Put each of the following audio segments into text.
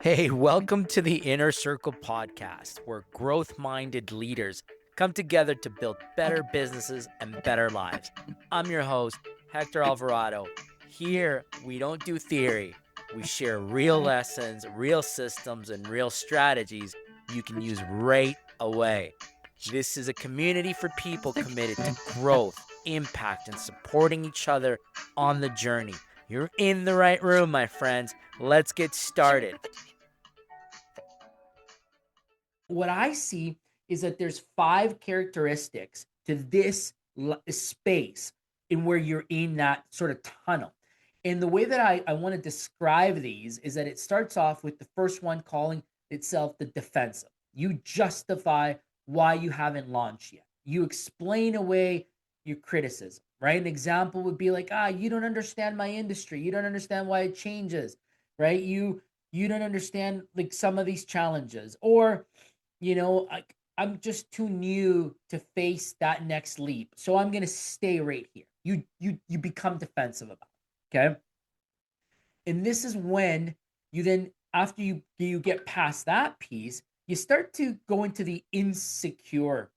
Hey, welcome to the Inner Circle podcast, where growth minded leaders come together to build better businesses and better lives. I'm your host, Hector Alvarado. Here, we don't do theory, we share real lessons, real systems, and real strategies you can use right away. This is a community for people committed to growth, impact, and supporting each other on the journey. You're in the right room, my friends. Let's get started. What I see is that there's 5 characteristics to this space in where you're in that sort of tunnel. And the way that I want to describe these is that it starts off with the first one calling itself the defensive. You justify why you haven't launched yet. You explain away your criticism, right? An example would be like, you don't understand my industry. You don't understand why it changes, right? You don't understand like some of these challenges, or I'm just too new to face that next leap, so I'm gonna stay right here. You become defensive about it, okay? And this is when you then, after you get past that piece, you start to go into the insecure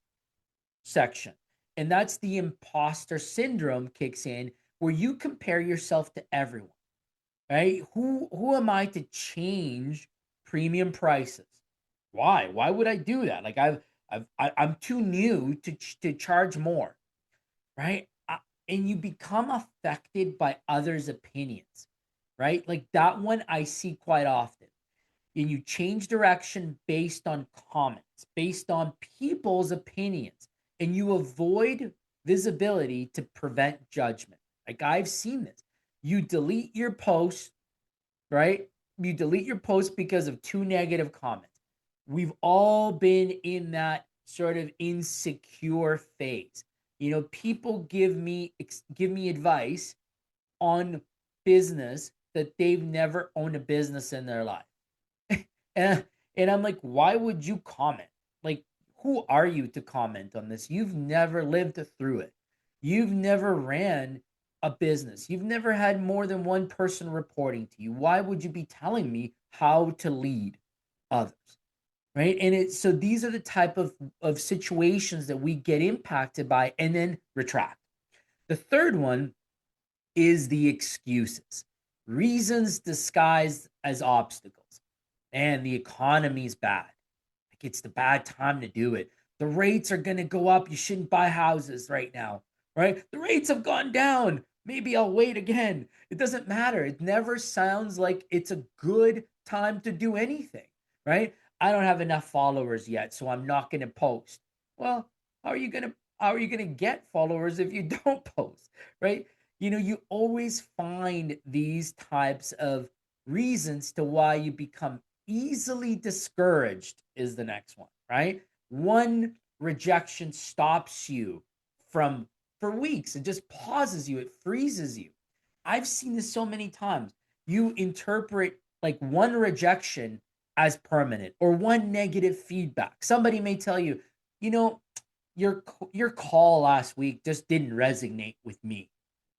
section, and that's the imposter syndrome kicks in, where you compare yourself to everyone, right? Who am I to change premium prices? Why would I do that? Like I'm too new to charge more, right? And you become affected by others' opinions, right? Like that one I see quite often. And you change direction based on comments, based on people's opinions, and you avoid visibility to prevent judgment. Like I've seen this. You delete your post, right? You delete your post because of 2 negative comments. We've all been in that sort of insecure phase. People give me advice on business that they've never owned a business in their life. And I'm like, why would you comment? Like, who are you to comment on this? You've never lived through it. You've never ran a business. You've never had more than one person reporting to you. Why would you be telling me how to lead others? Right. So these are the type of situations that we get impacted by and then retract. The third one is the excuses, reasons disguised as obstacles. And the economy's bad. Like it's the bad time to do it. The rates are going to go up. You shouldn't buy houses right now, right? The rates have gone down. Maybe I'll wait again. It doesn't matter. It never sounds like it's a good time to do anything, right? I don't have enough followers yet, so I'm not going to post. Well, how are you going to get followers if you don't post, right? You always find these types of reasons to why you become easily discouraged is the next one, right? One rejection stops you from for weeks. It just pauses you, it freezes you. I've seen this so many times. You interpret like one rejection as permanent or one negative feedback. Somebody may tell you, you know, your call last week just didn't resonate with me.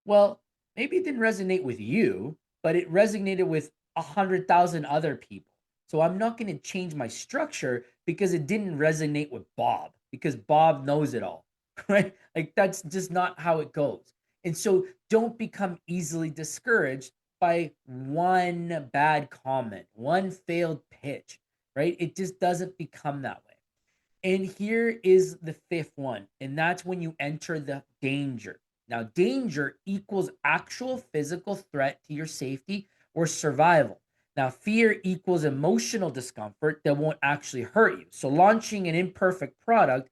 Well, maybe it didn't resonate with you, but it resonated with 100,000 other people. So I'm not going to change my structure because it didn't resonate with Bob, because Bob knows it all, right? Like that's just not how it goes. And so don't become easily discouraged by one bad comment, one failed pitch, right? It just doesn't become that way. And here is the fifth one, and that's when you enter the danger. Now, danger equals actual physical threat to your safety or survival. Now, fear equals emotional discomfort that won't actually hurt you. So, launching an imperfect product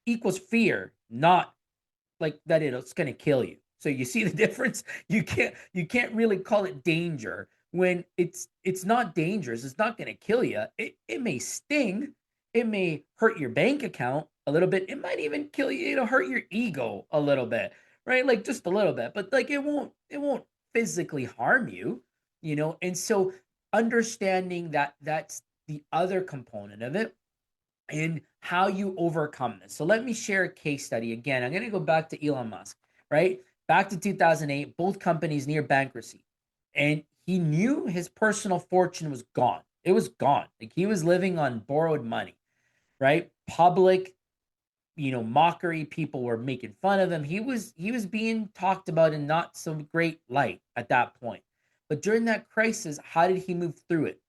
equals fear, not like that it's going to kill you. So you see the difference? You can't really call it danger when it's not dangerous. It's not going to kill you. It may sting, it may hurt your bank account a little bit. It might even kill you, it'll hurt your ego a little bit, right? Like just a little bit. But like it won't physically harm you, And so understanding that that's the other component of it and how you overcome this. So let me share a case study. Again, I'm going to go back to Elon Musk, right? Back to 2008, both companies near bankruptcy. And he knew his personal fortune was gone. It was gone. Like he was living on borrowed money, right? Public, mockery. People were making fun of him. He was being talked about in not so great light at that point. But during that crisis, how did he move through it?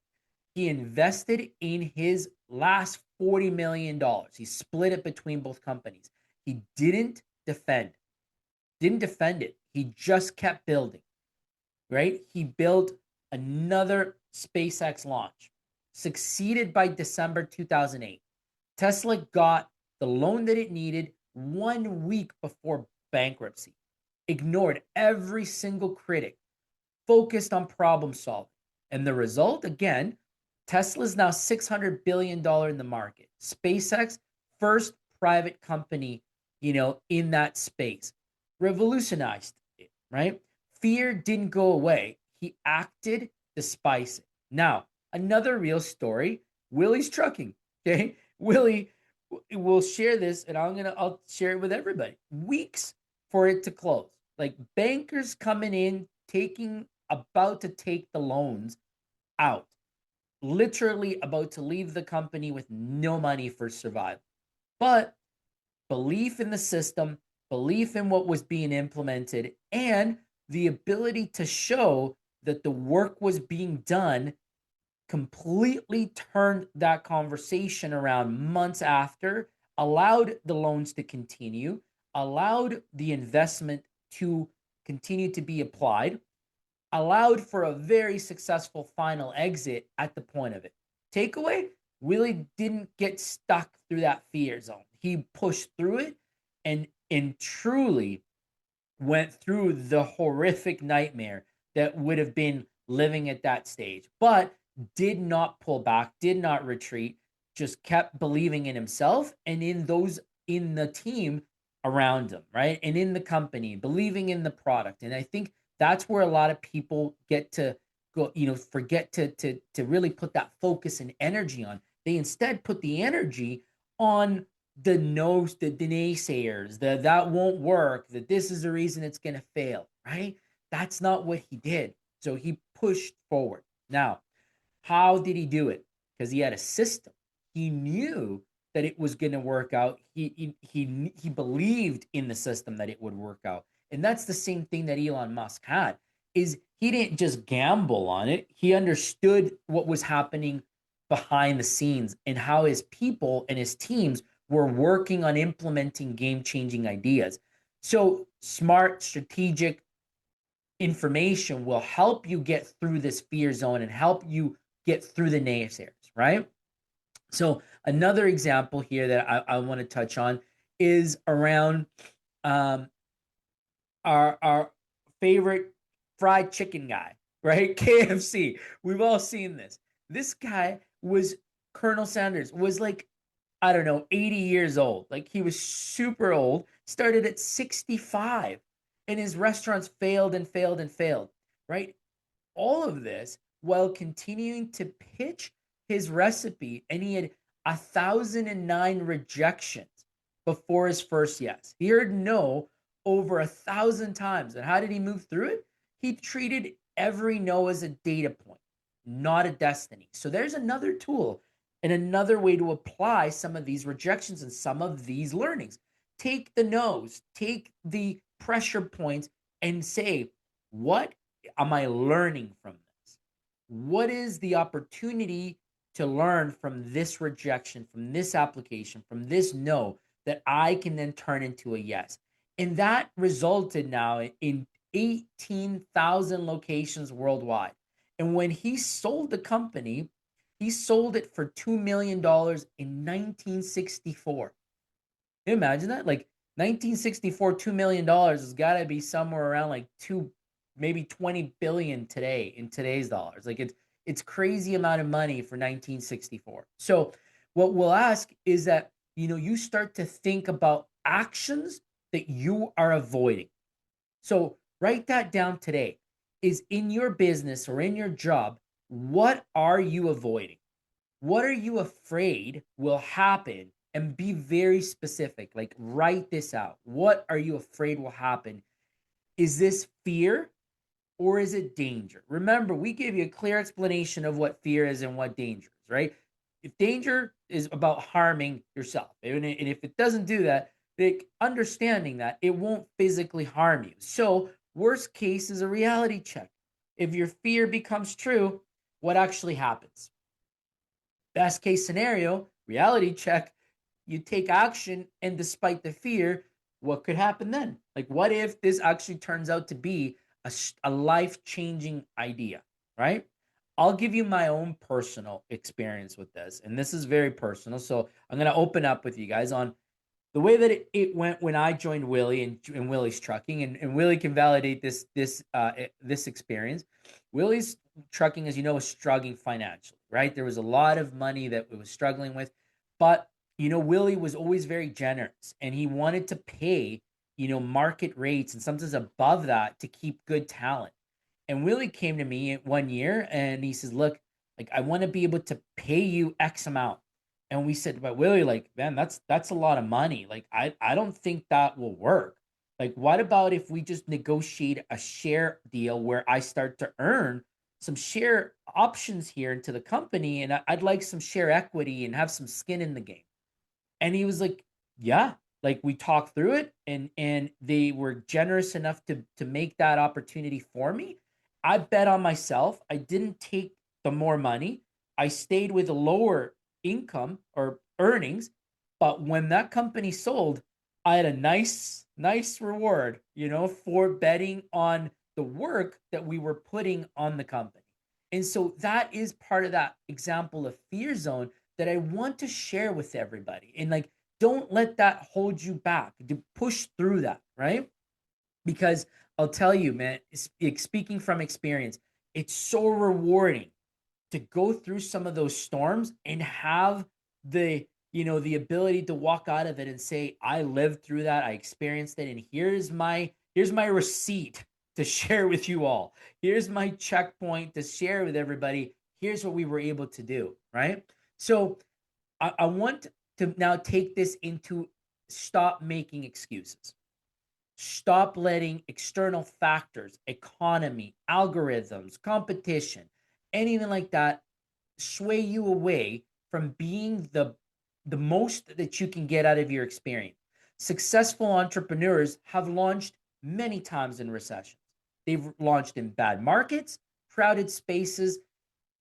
He invested in his last $40 million. He split it between both companies. He didn't defend it. He just kept building, right? He built another SpaceX launch, succeeded by December 2008. Tesla got the loan that it needed 1 week before bankruptcy, ignored every single critic, focused on problem solving. And the result, again, Tesla's now $600 billion in the market. SpaceX, first private company, in that space, revolutionized it, right? Fear didn't go away. He acted despite it. Now, another real story, Willy's Trucking, okay? Willy will share this, and I'll share it with everybody. Weeks for it to close. Like bankers coming in, about to take the loans out, literally about to leave the company with no money for survival. But belief in the system, belief in what was being implemented, and the ability to show that the work was being done completely turned that conversation around months after, allowed the loans to continue, allowed the investment to continue to be applied, allowed for a very successful final exit at the point of it. Takeaway, Willy didn't get stuck through that fear zone. He pushed through it and truly went through the horrific nightmare that would have been living at that stage, but did not pull back, did not retreat, just kept believing in himself and in the team around him, right? And in the company, believing in the product. And I think that's where a lot of people get to go, forget to really put that focus and energy on. They instead put the energy on the naysayers, that won't work, that this is the reason it's going to fail, right? That's not what he did. So he pushed forward. Now, how did he do it? Because he had a system. He knew that it was going to work out. He believed in the system that it would work out. And that's the same thing that Elon Musk had, is he didn't just gamble on it. He understood what was happening behind the scenes and how his people and his teams were working on implementing game-changing ideas. So smart, strategic information will help you get through this fear zone and help you get through the naysayers, right? So another example here that I want to touch on is around our favorite fried chicken guy, right? KFC. We've all seen this. This guy was Colonel Sanders, was like, I don't know, 80 years old. Like he was super old, started at 65, and his restaurants failed and failed and failed, right? All of this while continuing to pitch his recipe, and he had 1,009 rejections before his first yes. He heard no over 1,000 times. And how did he move through it? He treated every no as a data point, not a destiny. So there's another tool and another way to apply some of these rejections and some of these learnings. Take the no's, take the pressure points, and say, what am I learning from this? What is the opportunity to learn from this rejection, from this application, from this no, that I can then turn into a yes? And that resulted now in 18,000 locations worldwide. And when he sold the company, he sold it for $2 million in 1964. Can you imagine that? Like 1964, $2 million has got to be somewhere around like maybe 20 billion today in today's dollars. Like it's crazy amount of money for 1964. So what we'll ask is that, you start to think about actions that you are avoiding. So write that down today. Is in your business or in your job, what are you avoiding? What are you afraid will happen? And be very specific. Like write this out. What are you afraid will happen? Is this fear? or is it danger? Remember, we gave you a clear explanation of what fear is and what danger is, right? If danger is about harming yourself, and if it doesn't do that, like understanding that it won't physically harm you. So, worst case is a reality check. If your fear becomes true, what actually happens? Best case scenario, reality check, you take action, and despite the fear, what could happen then? Like, what if this actually turns out to be a life changing idea, right? I'll give you my own personal experience with this, and this is very personal. So, I'm going to open up with you guys on the way that it went when I joined Willy and Willy's Trucking, and Willy can validate this experience. Willy's Trucking, as you know, was struggling financially, right? There was a lot of money that it was struggling with, but Willy was always very generous, and he wanted to pay market rates and sometimes above that to keep good talent. And Willy came to me one year and he says, "Look, like I want to be able to pay you X amount." And we said, "But Willy, like, man, that's a lot of money. Like, I don't think that will work. Like, what about if we just negotiate a share deal where I start to earn some share options here into the company, and I'd like some share equity and have some skin in the game?" And he was like, "Yeah." Like we talked through it, and they were generous enough to make that opportunity for me. I bet on myself. I didn't take the more money. I stayed with a lower income or earnings, but when that company sold, I had a nice reward, for betting on the work that we were putting on the company. And so that is part of that example of fear zone that I want to share with everybody. And like, don't let that hold you back. To push through that, right? Because I'll tell you, man, speaking from experience, it's so rewarding to go through some of those storms and have the ability to walk out of it and say, I lived through that, I experienced it, and here's my receipt to share with you all. Here's my checkpoint to share with everybody. Here's what we were able to do, right? So I want to now take this into stop making excuses. Stop letting external factors, economy, algorithms, competition, anything like that sway you away from being the most that you can get out of your experience. Successful entrepreneurs have launched many times in recessions. They've launched in bad markets, crowded spaces.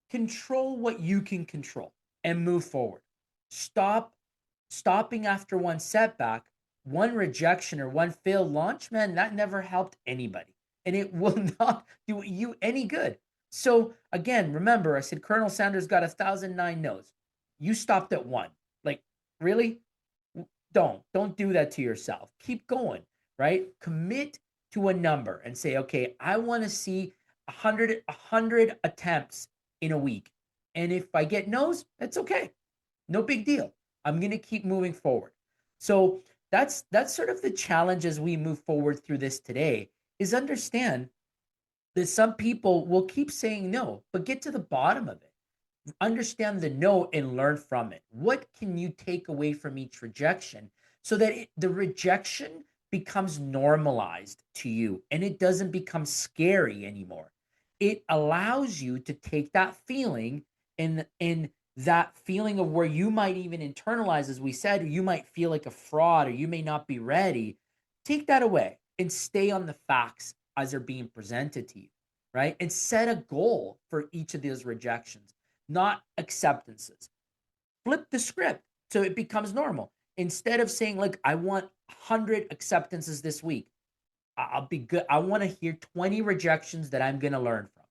Control what you can control and move forward. Stopping after one setback, one rejection, or one failed launch, man, that never helped anybody. And it will not do you any good. So again, remember, I said Colonel Sanders got 1,009 no's. You stopped at one. Like, really? Don't do that to yourself. Keep going, right? Commit to a number and say, okay, I want to see 100 attempts in a week. And if I get no's, that's okay. No big deal. I'm going to keep moving forward. So that's sort of the challenge as we move forward through this today, is understand that some people will keep saying no, but get to the bottom of it. Understand the no and learn from it. What can you take away from each rejection so that the rejection becomes normalized to you and it doesn't become scary anymore? It allows you to take that feeling and that feeling of where you might even internalize, as we said, you might feel like a fraud or you may not be ready. Take that away and stay on the facts as they're being presented to you, right? And set a goal for each of those rejections, not acceptances. Flip the script so it becomes normal. Instead of saying, like, I want 100 acceptances this week, I'll be good. I want to hear 20 rejections that I'm going to learn from.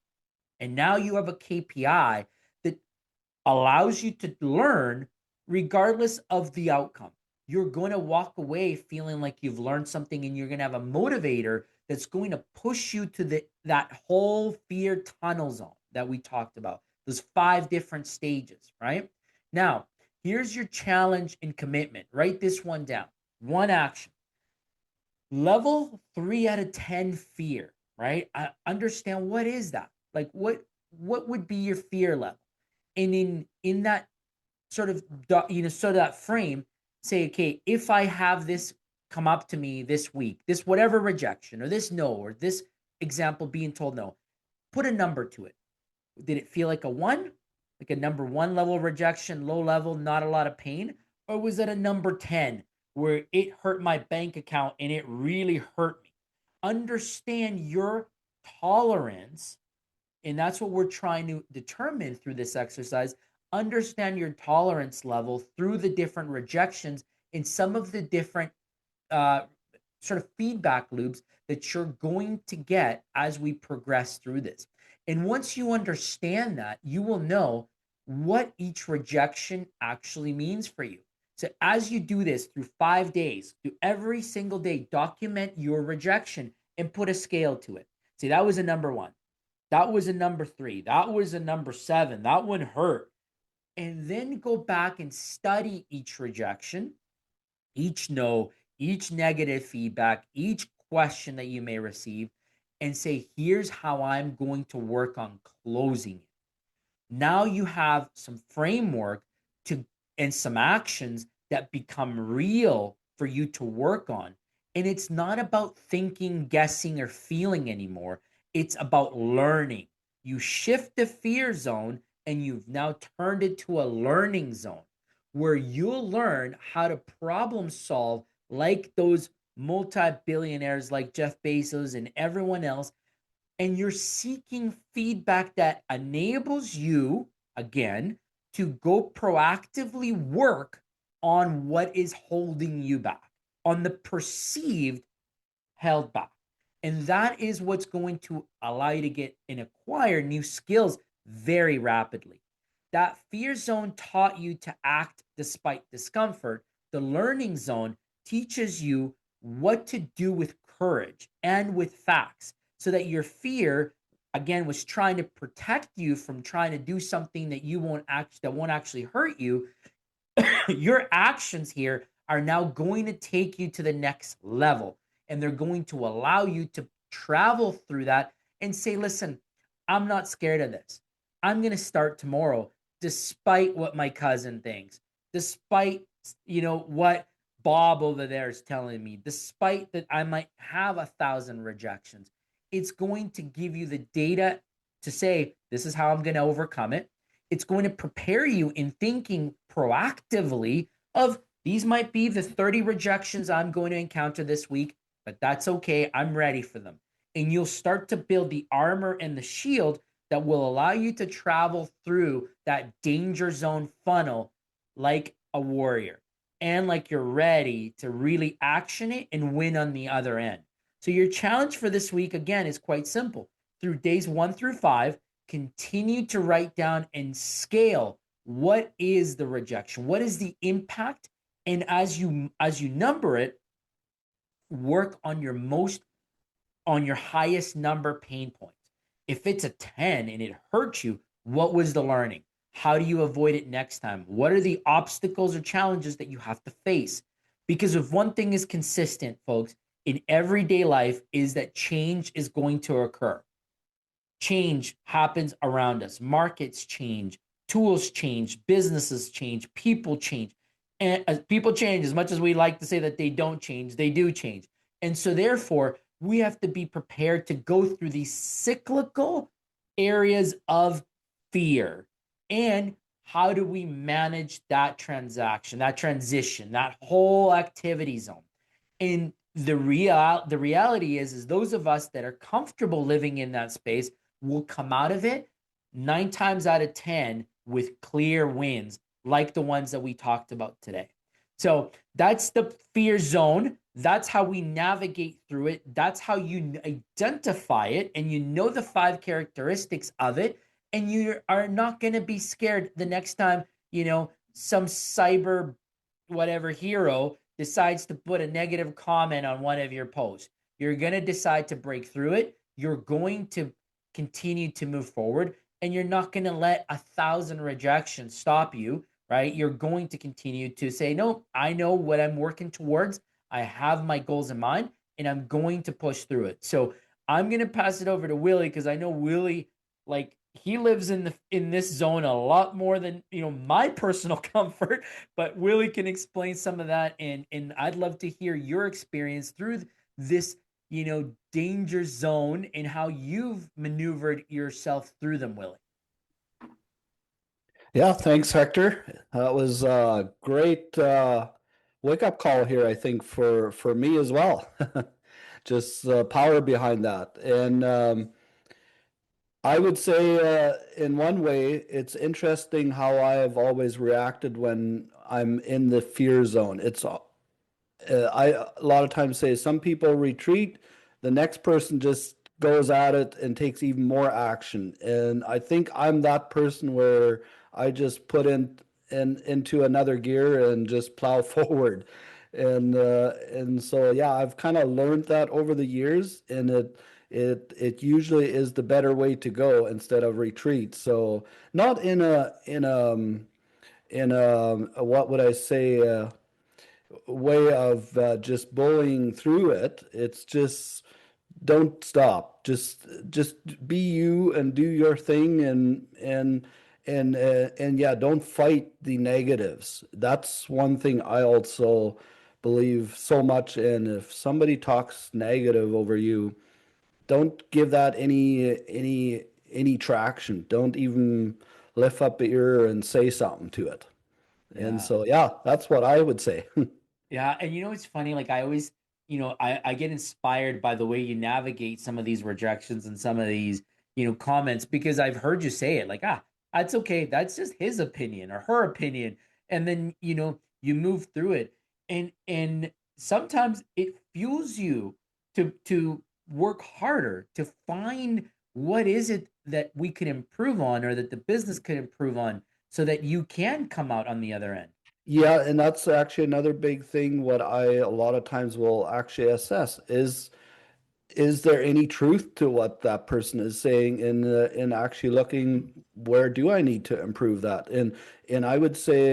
And now you have a KPI that allows you to learn regardless of the outcome. You're going to walk away feeling like you've learned something, and you're going to have a motivator that's going to push you to that whole fear tunnel zone that we talked about, those 5 different stages, right? Now, here's your challenge and commitment. Write this one down. One action. Level 3 out of 10 fear, right? I understand, what is that? Like, what would be your fear level? And in that sort of that frame, say, okay, if I have this come up to me this week, this whatever rejection or this no or this example, being told no. Put a number to it. Did it feel like a 1? Like a number 1 level rejection, low level, not a lot of pain? Or was it a number 10 where it hurt my bank account and it really hurt me? Understand your tolerance, and that's what we're trying to determine through this exercise. Understand your tolerance level through the different rejections and some of the different uh, sort of feedback loops that you're going to get as we progress through this. And once you understand that, you will know what each rejection actually means for you. So as you do this through 5 days, do every single day, document your rejection and put a scale to it. See, that was a number 1. That was a number 3. That was a number 7. That one hurt. And then go back and study each rejection, each no, each negative feedback, each question that you may receive, and say, here's how I'm going to work on closing it. Now you have some framework to and some actions that become real for you to work on. And it's not about thinking, guessing, or feeling anymore. It's about learning. You shift the fear zone and you've now turned it to a learning zone where you'll learn how to problem solve like those multi-billionaires like Jeff Bezos and everyone else. And you're seeking feedback that enables you, again, to go proactively work on what is holding you back, on the perceived held back. And that is what's going to allow you to get and acquire new skills very rapidly. That fear zone taught you to act despite discomfort. The learning zone teaches you what to do with courage and with facts so that your fear, again, was trying to protect you from trying to do something that won't actually hurt you. Your actions here are now going to take you to the next level, and they're going to allow you to travel through that and say, listen, I'm not scared of this. I'm going to start tomorrow despite what my cousin thinks, despite what Bob over there is telling me, despite that I might have 1,000 rejections. It's going to give you the data to say, this is how I'm going to overcome it. It's going to prepare you in thinking proactively of, these might be the 30 rejections I'm going to encounter this week, but that's okay. I'm ready for them. And you'll start to build the armor and the shield that will allow you to travel through that danger zone funnel like a warrior and like you're ready to really action it and win on the other end. So your challenge for this week, again, is quite simple. Through days 1 through 5, continue to write down and scale what is the rejection, what is the impact, and as you number it, work on your highest number pain points. If it's a 10 and it hurts you, what was the learning? How do you avoid it next time? What are the obstacles or challenges that you have to face? Because if one thing is consistent, folks, in everyday life, is that change is going to occur. Change happens around us. Markets change, tools change, businesses change, people change. And as people change, as much as we like to say that they don't change, they do change. And so therefore, we have to be prepared to go through these cyclical areas of fear. And how do we manage that transition, that whole activity zone? And the reality is those of us that are comfortable living in that space will come out of it 9 times out of 10 with clear wins, like the ones that we talked about today. So that's the fear zone. That's how we navigate through it. That's how you identify it, and you know the 5 characteristics of it, and you are not going to be scared the next time, some cyber whatever hero decides to put a negative comment on one of your posts. You're going to decide to break through it. You're going to continue to move forward, and you're not going to let 1,000 rejections stop you, right? You're going to continue to say, no, I know what I'm working towards. I have my goals in mind, and I'm going to push through it. So I'm going to pass it over to Willy, because I know Willy, he lives in this zone a lot more than my personal comfort, but Willy can explain some of that, and I'd love to hear your experience through this danger zone and how you've maneuvered yourself through them, Willie. Yeah, thanks, Hector. That was a great wake-up call here, I think, for me as well. Just power behind that. And I would say, in one way, it's interesting how I have always reacted when I'm in the fear zone. I a lot of times say some people retreat, the next person just goes at it and takes even more action. And I think I'm that person where I just put in into another gear and just plow forward. And so yeah, I've kind of learned that over the years, and it usually is the better way to go instead of retreat. So not in a what would I say, way of just bullying through it. It's just don't stop. Just be you and do your thing, and yeah, don't fight the negatives. That's one thing I also believe so much in. If somebody talks negative over you, don't give that any traction. Don't even lift up your ear and say something to it. And Yeah. so yeah, that's what I would say. Yeah, and it's funny, like I always, I get inspired by the way you navigate some of these rejections and some of these, comments because I've heard you say it like, that's okay, that's just his opinion or her opinion. And then, you move through it. And sometimes it fuels you to work harder to find what is it that we can improve on or that the business can improve on so that you can come out on the other end. Yeah, and that's actually another big thing. What I a lot of times will actually assess is there any truth to what that person is saying, in actually looking where do I need to improve that? And I would say,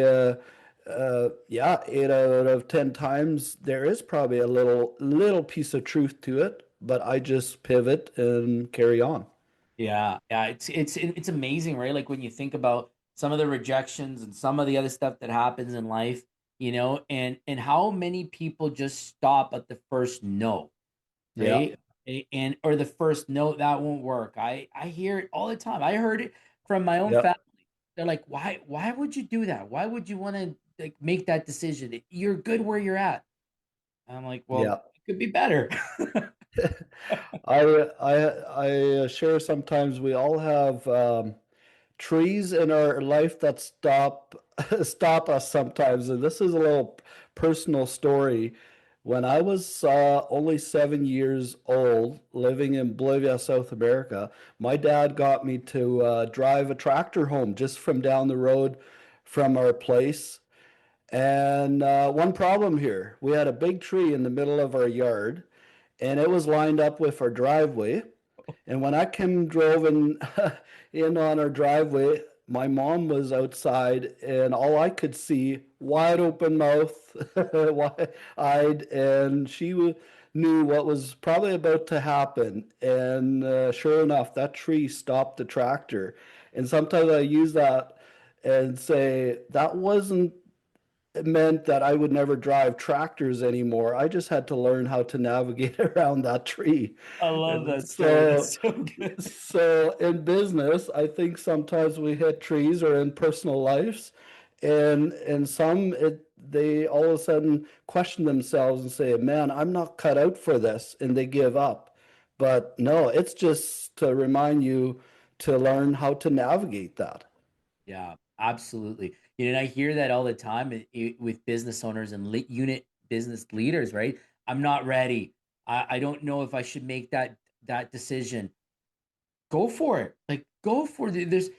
yeah, 8 out of 10 times there is probably a little piece of truth to it, but I just pivot and carry on. Yeah, yeah, it's amazing, right? Like when you think about some of the rejections and some of the other stuff that happens in life, and how many people just stop at the first no, Yeah, right? And or the first no that won't work. I hear it all the time. I heard it from my own yeah, family. They're like, why would you do that? Why would you want to like make that decision? You're good where you're at. And I'm like, well, yeah. it could be better. I share sometimes we all have trees in our life that stop stop us sometimes. And this is a little personal story. When I was only 7 years old, living in Bolivia, South America, my dad got me to drive a tractor home just from down the road from our place. And one problem here, we had a big tree in the middle of our yard, and it was lined up with our driveway. And when I came drove in on our driveway, my mom was outside, and all I could see, wide open mouth, wide-eyed, and knew what was probably about to happen. And sure enough, that tree stopped the tractor. And sometimes I use that and say, that wasn't it meant that I would never drive tractors anymore. I just had to learn how to navigate around that tree. I love And that story. That's so, so good. so in business, I think sometimes we hit trees or in personal lives, and some they all of a sudden question themselves and say, "Man, I'm not cut out for this," and they give up. But no, it's just to remind you to learn how to navigate that. Yeah, absolutely. And I hear that all the time with business owners and unit business leaders, right? I'm not ready. I don't know if I should make that decision. Go for it. Like go for it. There's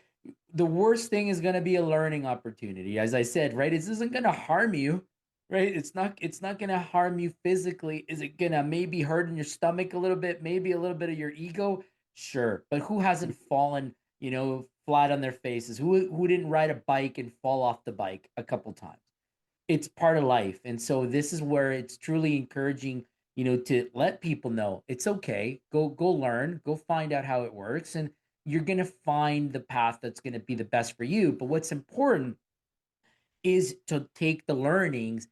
the worst thing is going to be a learning opportunity. As I said, right? This isn't going to harm you, right? It's not going to harm you physically. Is it going to maybe hurt in your stomach a little bit, maybe a little bit of your ego? Sure. But who hasn't fallen, flat on their faces? Who didn't ride a bike and fall off the bike a couple times? It's part of life. And so this is where it's truly encouraging, to let people know it's okay. Go learn, go find out how it works, and you're going to find the path that's going to be the best for you. But what's important is to take the learnings,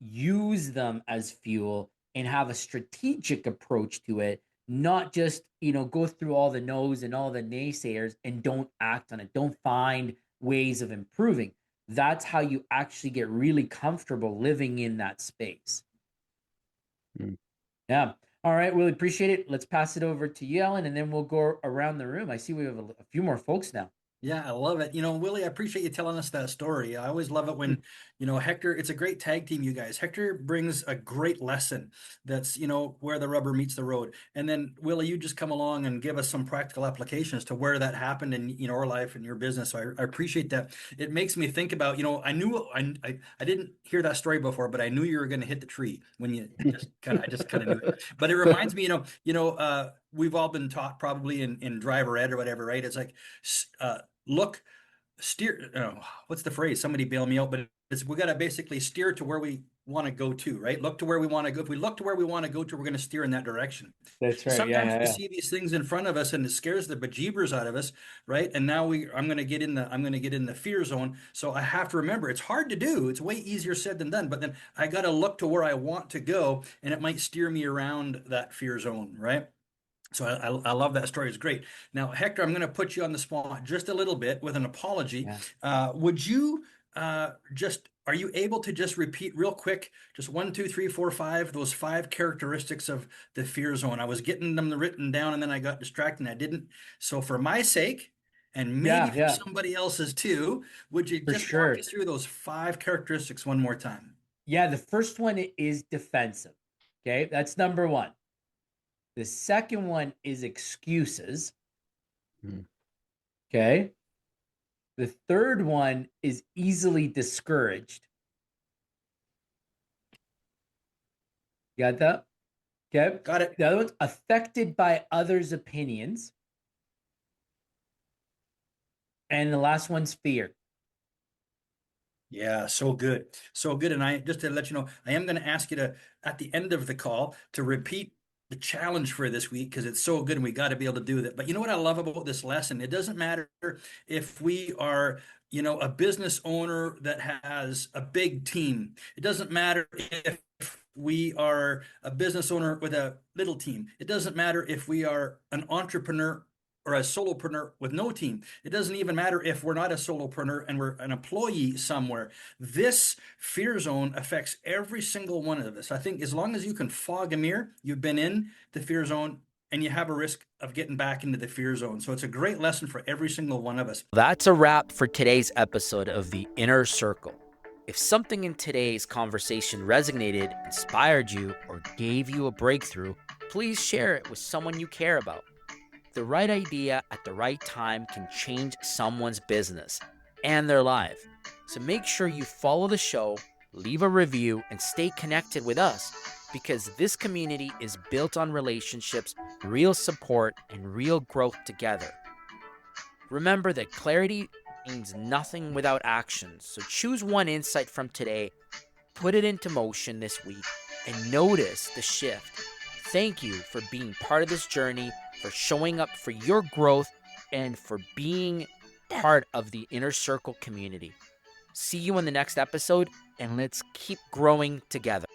use them as fuel, and have a strategic approach to it, not just, go through all the no's and all the naysayers and don't act on it, don't find ways of improving. That's how you actually get really comfortable living in that space. Mm. Yeah. All right, Willie, appreciate it. Let's pass it over to you, Ellen, and then we'll go around the room. I see we have a few more folks now. Yeah, I love it. Willie, I appreciate you telling us that story. I always love it when, Hector, it's a great tag team, you guys. Hector brings a great lesson that's, where the rubber meets the road. And then, Willie, you just come along and give us some practical applications to where that happened in, our life and your business. So I appreciate that. It makes me think about, I knew I didn't hear that story before, but I knew you were going to hit the tree when you I just kind of knew it. But it reminds me, we've all been taught probably in driver ed or whatever, right? It's like, look, steer. Oh, what's the phrase? Somebody bail me out, but we got to basically steer to where we want to go to, right? Look to where we want to go. If we look to where we want to go to, we're going to steer in that direction. That's right. Sometimes we see these things in front of us and it scares the bejeebers out of us, right? And now I'm going to get in the fear zone. So I have to remember it's hard to do. It's way easier said than done, but then I got to look to where I want to go and it might steer me around that fear zone, right? So I love that story. It's great. Now, Hector, I'm going to put you on the spot just a little bit with an apology. Yeah. Would you are you able to just repeat real quick, just 1, 2, 3, 4, 5, those 5 characteristics of the fear zone? I was getting them written down and then I got distracted and I didn't. So for my sake, and maybe for somebody else's too, would you just walk us through those 5 characteristics one more time? Yeah, the first one is defensive. Okay, that's number 1. The second one is excuses. Okay. The third one is easily discouraged. You got that? Okay. Got it. The other one's affected by others' opinions. And the last one's fear. Yeah, so good. So good. And I just to let you know, I am going to ask you to, at the end of the call, to repeat the challenge for this week because it's so good and we got to be able to do that. But you know what I love about this lesson? It doesn't matter if we are, a business owner that has a big team. It doesn't matter if we are a business owner with a little team. It doesn't matter if we are an entrepreneur or a solopreneur with no team. It doesn't even matter if we're not a solopreneur and we're an employee somewhere. This fear zone affects every single one of us. I think as long as you can fog a mirror, you've been in the fear zone and you have a risk of getting back into the fear zone. So it's a great lesson for every single one of us. That's a wrap for today's episode of The Inner Circle. If something in today's conversation resonated, inspired you, or gave you a breakthrough, please share it with someone you care about. The right idea at the right time can change someone's business and their life. So make sure you follow the show, leave a review, and stay connected with us because this community is built on relationships, real support, and real growth together. Remember that clarity means nothing without action. So choose one insight from today, put it into motion this week, and notice the shift. Thank you for being part of this journey, for showing up for your growth, and for being part of the Inner Circle community. See you in the next episode, and let's keep growing together.